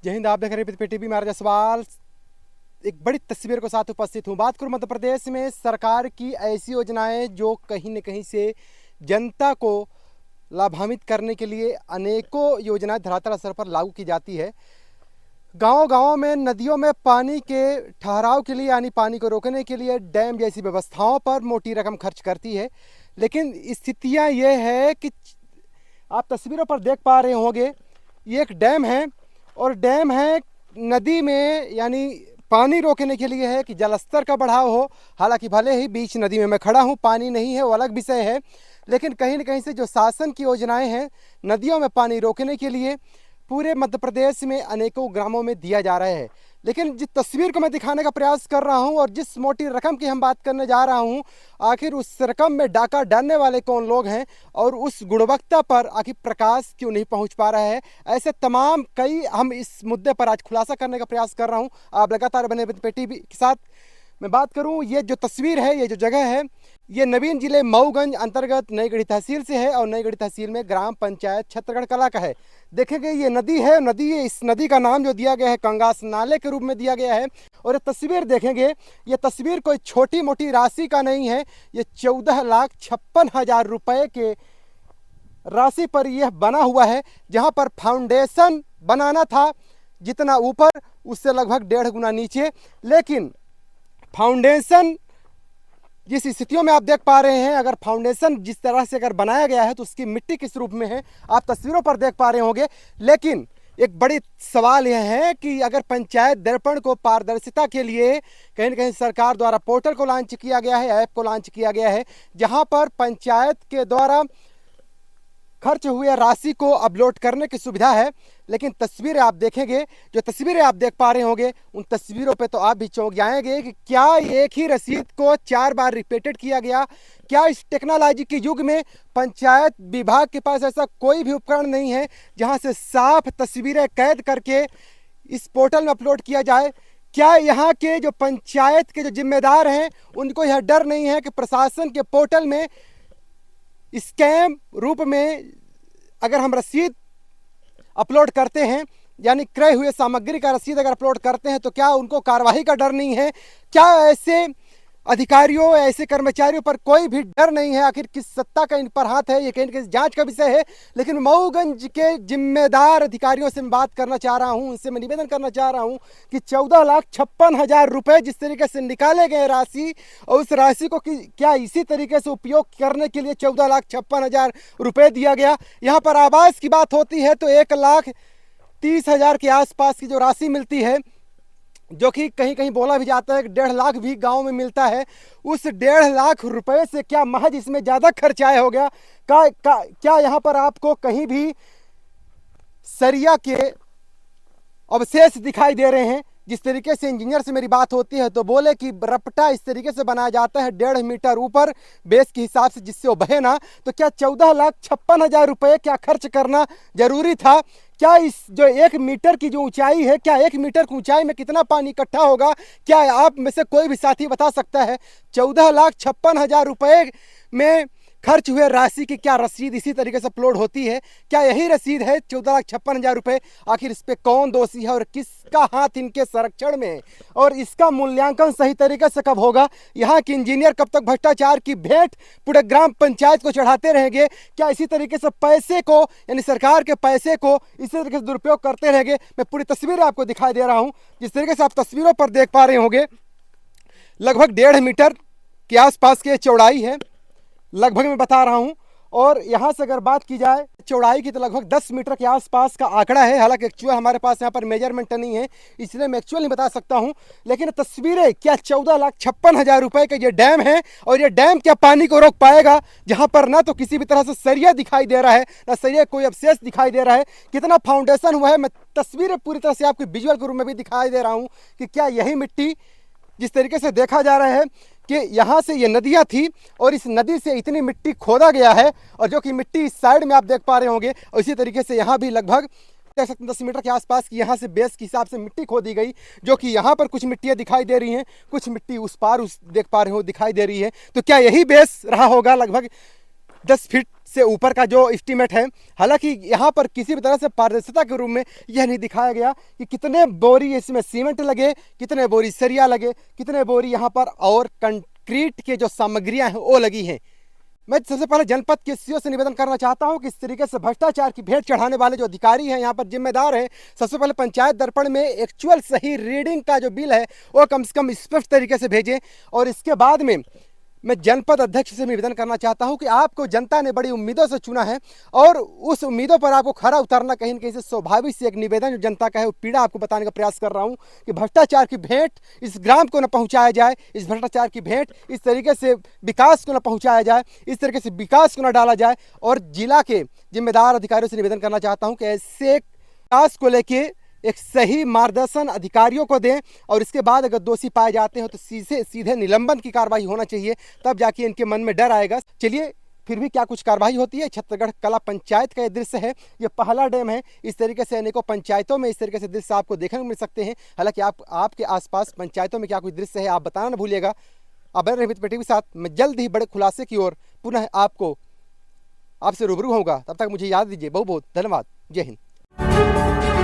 जय हिंद। आप देख रहे हैं टीवी में आरजे सवाल। एक बड़ी तस्वीर के साथ उपस्थित हूँ। बात करूँ मध्य प्रदेश में सरकार की ऐसी योजनाएं जो कहीं न कहीं से जनता को लाभान्वित करने के लिए अनेकों योजनाएं धरातल स्तर पर लागू की जाती है। गांव-गांव में नदियों में पानी के ठहराव के लिए यानी पानी को रोकने के लिए डैम जैसी व्यवस्थाओं पर मोटी रकम खर्च करती है। लेकिन स्थितियां ये है कि आप तस्वीरों पर देख पा रहे होंगे, ये एक डैम है और डैम है नदी में, यानी पानी रोकने के लिए है कि जलस्तर का बढ़ाव हो। हालांकि भले ही बीच नदी में मैं खड़ा हूँ, पानी नहीं है, वो अलग विषय है, लेकिन कहीं न कहीं से जो शासन की योजनाएं हैं नदियों में पानी रोकने के लिए पूरे मध्य प्रदेश में अनेकों ग्रामों में दिया जा रहा है। लेकिन जिस तस्वीर को मैं दिखाने का प्रयास कर रहा हूं और जिस मोटी रकम की हम बात करने जा रहा हूं, आखिर उस रकम में डाका डालने वाले कौन लोग हैं और उस गुणवत्ता पर आखिर प्रकाश क्यों नहीं पहुंच पा रहा है, ऐसे तमाम कई हम इस मुद्दे पर आज खुलासा करने का प्रयास कर रहा हूं। आप लगातार बने टीवी के साथ। मैं बात करूं, ये जो तस्वीर है, ये जो जगह है, ये नवीन जिले मऊगंज अंतर्गत नईगढ़ी तहसील से है और नईगढ़ी तहसील में ग्राम पंचायत छत्रगढ़ कला का है। देखेंगे ये नदी है, इस नदी का नाम जो दिया गया है कंगास नाले के रूप में दिया गया है। और ये तस्वीर देखेंगे, ये तस्वीर कोई छोटी मोटी राशि का नहीं है, ये 14,56,000 रुपए के राशि पर यह बना हुआ है। जहां पर फाउंडेशन बनाना था जितना ऊपर, उससे लगभग 1.5 गुना नीचे। लेकिन फाउंडेशन जिस स्थितियों में आप देख पा रहे हैं, अगर फाउंडेशन जिस तरह से अगर बनाया गया है तो उसकी मिट्टी किस रूप में है आप तस्वीरों पर देख पा रहे होंगे। लेकिन एक बड़ी सवाल यह है कि अगर पंचायत दर्पण को पारदर्शिता के लिए कहीं न कहीं सरकार द्वारा पोर्टल को लॉन्च किया गया है, ऐप को लॉन्च किया गया है, जहां पर पंचायत के द्वारा खर्च हुए राशि को अपलोड करने की सुविधा है। लेकिन तस्वीरें आप देखेंगे, जो तस्वीरें आप देख पा रहे होंगे, उन तस्वीरों पे तो आप भी चौंक जाएंगे कि क्या एक ही रसीद को 4 बार रिपीटेड किया गया। क्या इस टेक्नोलॉजी के युग में पंचायत विभाग के पास ऐसा कोई भी उपकरण नहीं है जहां से साफ तस्वीरें कैद करके इस पोर्टल में अपलोड किया जाए? क्या यहाँ के जो पंचायत के जो जिम्मेदार हैं उनको यह डर नहीं है कि प्रशासन के पोर्टल में स्कैम रूप में अगर हम रसीद अपलोड करते हैं, यानी क्रय हुए सामग्री का रसीद अगर अपलोड करते हैं, तो क्या उनको कार्रवाई का डर नहीं है? क्या ऐसे अधिकारियों, ऐसे कर्मचारियों पर कोई भी डर नहीं है? आखिर किस सत्ता का इन पर हाथ है, ये कहीं न कहीं जांच का विषय है। लेकिन मऊगंज के जिम्मेदार अधिकारियों से मैं बात करना चाह रहा हूं, उनसे मैं निवेदन करना चाह रहा हूं कि 14,56,000 रुपए जिस तरीके से निकाले गए राशि, और उस राशि को क्या इसी तरीके से उपयोग करने के लिए 14,56,000 रुपए दिया गया? यहाँ पर आवास की बात होती है तो 1,30,000 के आसपास की जो राशि मिलती है, जो कि कहीं कहीं बोला भी जाता है कि 1.5 लाख भी गांव में मिलता है। उस 1.5 लाख रुपए से क्या महज इसमें ज्यादा खर्चाया हो गया? क्या यहाँ पर आपको कहीं भी सरिया के अवशेष दिखाई दे रहे हैं? जिस तरीके से इंजीनियर से मेरी बात होती है तो बोले कि रपटा इस तरीके से बनाया जाता है 1.5 मीटर ऊपर बेस के हिसाब से, जिससे वो बहे ना। तो क्या 14,56,000 रुपए क्या खर्च करना जरूरी था? क्या इस जो 1 मीटर की जो ऊंचाई है, क्या 1 मीटर की ऊंचाई में कितना पानी इकट्ठा होगा? क्या आप में से कोई भी साथी बता सकता है? 14,56,000 रुपए में खर्च हुए राशि की क्या रसीद इसी तरीके से अपलोड होती है? क्या यही रसीद है 14,56,000 रुपए? आखिर इस पे कौन दोषी है और किसका हाथ इनके संरक्षण में? और इसका मूल्यांकन सही तरीके से कब होगा? यहाँ के इंजीनियर कब तक भ्रष्टाचार की भेंट पूरे ग्राम पंचायत को चढ़ाते रहेंगे? क्या इसी तरीके से पैसे को, यानी सरकार के पैसे को इसी तरीके से दुरुपयोग करते रहेंगे? मैं पूरी तस्वीर आपको दिखाई दे रहा हूँ। जिस तरीके से आप तस्वीरों पर देख पा रहे होंगे, लगभग 1.5 मीटर के आसपास की चौड़ाई है, लगभग मैं बता रहा हूं। और यहां से अगर बात की जाए चौड़ाई की तो लगभग 10 मीटर के आसपास का आंकड़ा है। हालांकि एक्चुअल हमारे पास यहां पर मेजरमेंट नहीं है, इसलिए मैं एक्चुअल नहीं बता सकता हूं। लेकिन तस्वीरें, क्या 14,56,000 रुपए का ये डैम है और ये डैम क्या पानी को रोक पाएगा? जहां पर ना तो किसी भी तरह से सरिया दिखाई दे रहा है, ना सरिया कोई अवशेष दिखाई दे रहा है। कितना फाउंडेशन हुआ है, मैं तस्वीरें पूरी तरह से आपको विजुअल के रूप में भी दिखाई दे रहा हूं कि क्या यही मिट्टी, जिस तरीके से देखा जा रहा है कि यहाँ से ये नदियाँ थी और इस नदी से इतनी मिट्टी खोदा गया है, और जो कि मिट्टी इस साइड में आप देख पा रहे होंगे, और इसी तरीके से यहाँ भी लगभग 10 मीटर के आसपास की यहाँ से बेस के हिसाब से मिट्टी खोदी गई, जो कि यहाँ पर कुछ मिट्टियाँ दिखाई दे रही हैं, कुछ मिट्टी उस पार देख पा रहे हो दिखाई दे रही है। तो क्या यही बेस रहा होगा लगभग 10 फीट से ऊपर का जो एस्टीमेट है। हालांकि यहाँ पर किसी भी तरह से पारदर्शिता के रूप में यह नहीं दिखाया गया कि कितने बोरी इसमें सीमेंट लगे, कितने बोरी सरिया लगे, कितने बोरी यहाँ पर और कंक्रीट के जो सामग्रियां हैं वो लगी हैं। मैं सबसे पहले जनपद के सीओ से निवेदन करना चाहता हूं कि इस तरीके से भ्रष्टाचार की भेंट चढ़ाने वाले जो अधिकारी हैं यहाँ पर जिम्मेदार है, सबसे पहले पंचायत दर्पण में एक्चुअल सही रीडिंग का जो बिल है वो कम से कम स्पष्ट तरीके से भेजें। और इसके बाद में मैं जनपद अध्यक्ष से निवेदन करना चाहता हूं कि आपको जनता ने बड़ी उम्मीदों से चुना है और उस उम्मीदों पर आपको खरा उतरना कहीं न कहीं से स्वाभाविक से एक निवेदन जो जनता का है वो पीड़ा आपको बताने का प्रयास कर रहा हूं कि भ्रष्टाचार की भेंट इस ग्राम को न पहुंचाया जाए, इस भ्रष्टाचार की भेंट इस तरीके से विकास को न पहुंचाया जाए, इस तरीके से विकास को न डाला जाए। और जिला के जिम्मेदार अधिकारियों से निवेदन करना चाहता हूँ कि ऐसे विकास को लेके एक सही मार्गदर्शन अधिकारियों को दें और इसके बाद अगर दोषी पाए जाते हैं तो सीधे निलंबन की कार्रवाई होना चाहिए, तब जाके इनके मन में डर आएगा। चलिए फिर भी क्या कुछ कार्रवाई होती है। छत्तीसगढ़ कला पंचायत का ये दृश्य है, ये पहला डैम है। इस तरीके से अनेकों पंचायतों में इस तरीके से दृश्य आपको देखने को मिल सकते हैं। हालांकि आपके आसपास पंचायतों में क्या कुछ दृश्य है आप बताना न भूलिएगा। अब बने रहिए टीवी के साथ, मैं जल्द ही बड़े खुलासे की ओर पुनः आपसे रूबरू होऊंगा। तब तक मुझे याद दीजिए। बहुत बहुत धन्यवाद। जय हिंद।